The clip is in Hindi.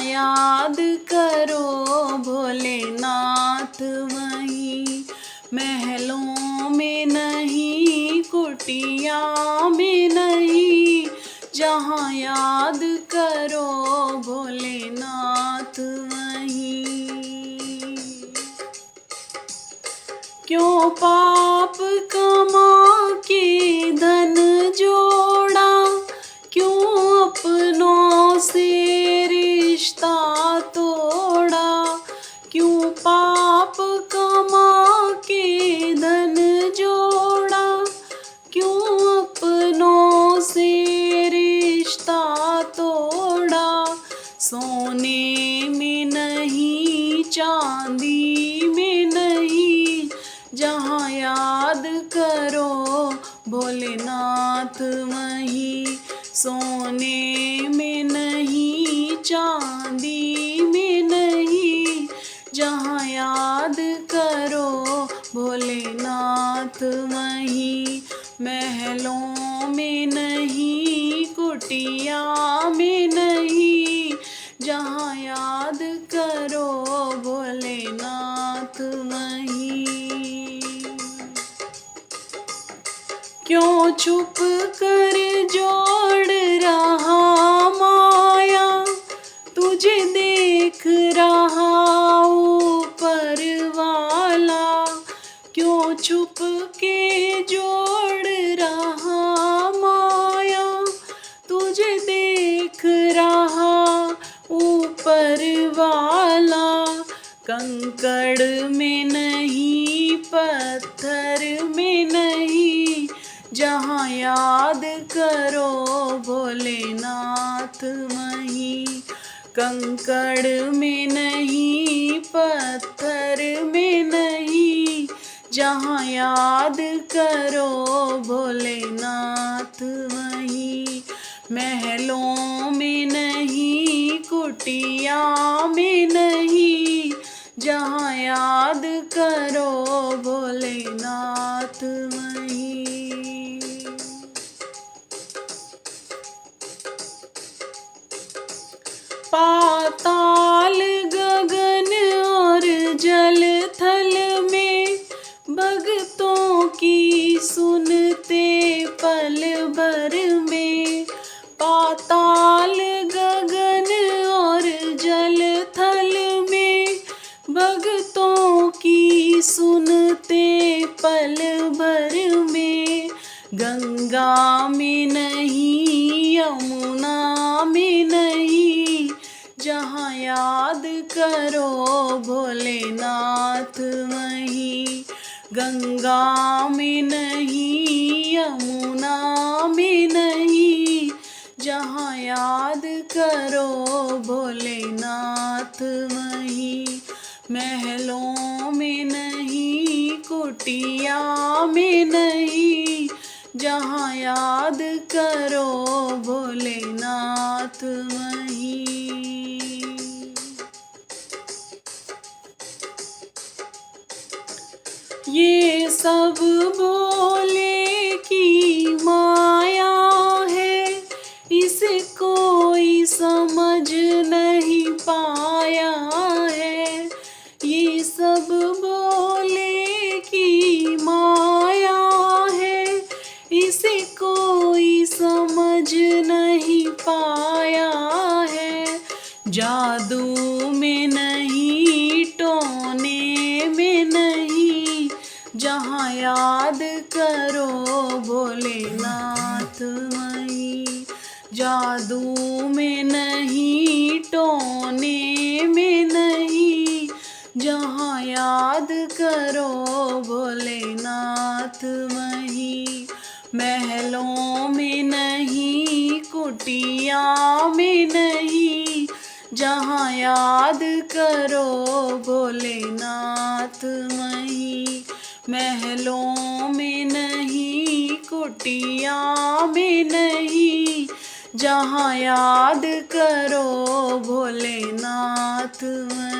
याद करो भोलेनाथ वहीं, महलों में नहीं कुटिया में नहीं, जहाँ याद करो भोलेनाथ वहीं। क्यों पाप कमा के धन जोड़ा, क्यों अपनों से रिश्ता तोड़ा, क्यों पाप कमा के धन जोड़ा, क्यों अपनों से रिश्ता तोड़ा। सोने में नहीं चांदी में नहीं, जहाँ याद करो भोलेनाथ वहीं। सोने में नहीं चांदी में नहीं, जहाँ याद करो भोलेनाथ वहीं। महलों में नहीं कुटिया में नहीं, जहाँ याद करो भोलेनाथ वहीं। क्यों छुप कर जोड़ रहा माया, तुझे देख रहा ऊपर वाला। क्यों छुप के जोड़ रहा माया, तुझे देख रहा ऊपर वाला। कंकड़ में नहीं पत्थर में नहीं, जहाँ याद करो भोलेनाथ वहीं। कंकड़ में नहीं पत्थर में नहीं, जहाँ याद करो भोलेनाथ वहीं। महलों में नहीं कुटिया में नहीं, जहाँ याद करो भोलेनाथ वहीं। पाताल गगन और जल थल में, भक्तों की सुनते पल भर में। पाताल गगन और जल थल में, भक्तों की सुनते पल भर में। गंगा में नहीं यमुना में नहीं, जहाँ याद करो भोलेनाथ वहीं। गंगा में नहीं यमुना में नहीं, जहाँ याद करो भोलेनाथ वहीं। महलों में नहीं कुटिया में नहीं, जहाँ याद करो भोलेनाथ वहीं। ये सब भोले की माया है, इसे कोई समझ नहीं पाया है। ये सब भोले की माया है, इसे कोई समझ नहीं पाया है। जादू में नहीं टोने में नहीं, जहाँ याद करो भोलेनाथ वहीं। जादू में नहीं टोने में नहीं, जहाँ याद करो भोलेनाथ वहीं। महलों में नहीं कुटिया में नहीं, जहाँ याद करो भोलेनाथ वहीं। महलों में नहीं कुटिया में नहीं, जहाँ याद करो भोलेनाथ वहीं।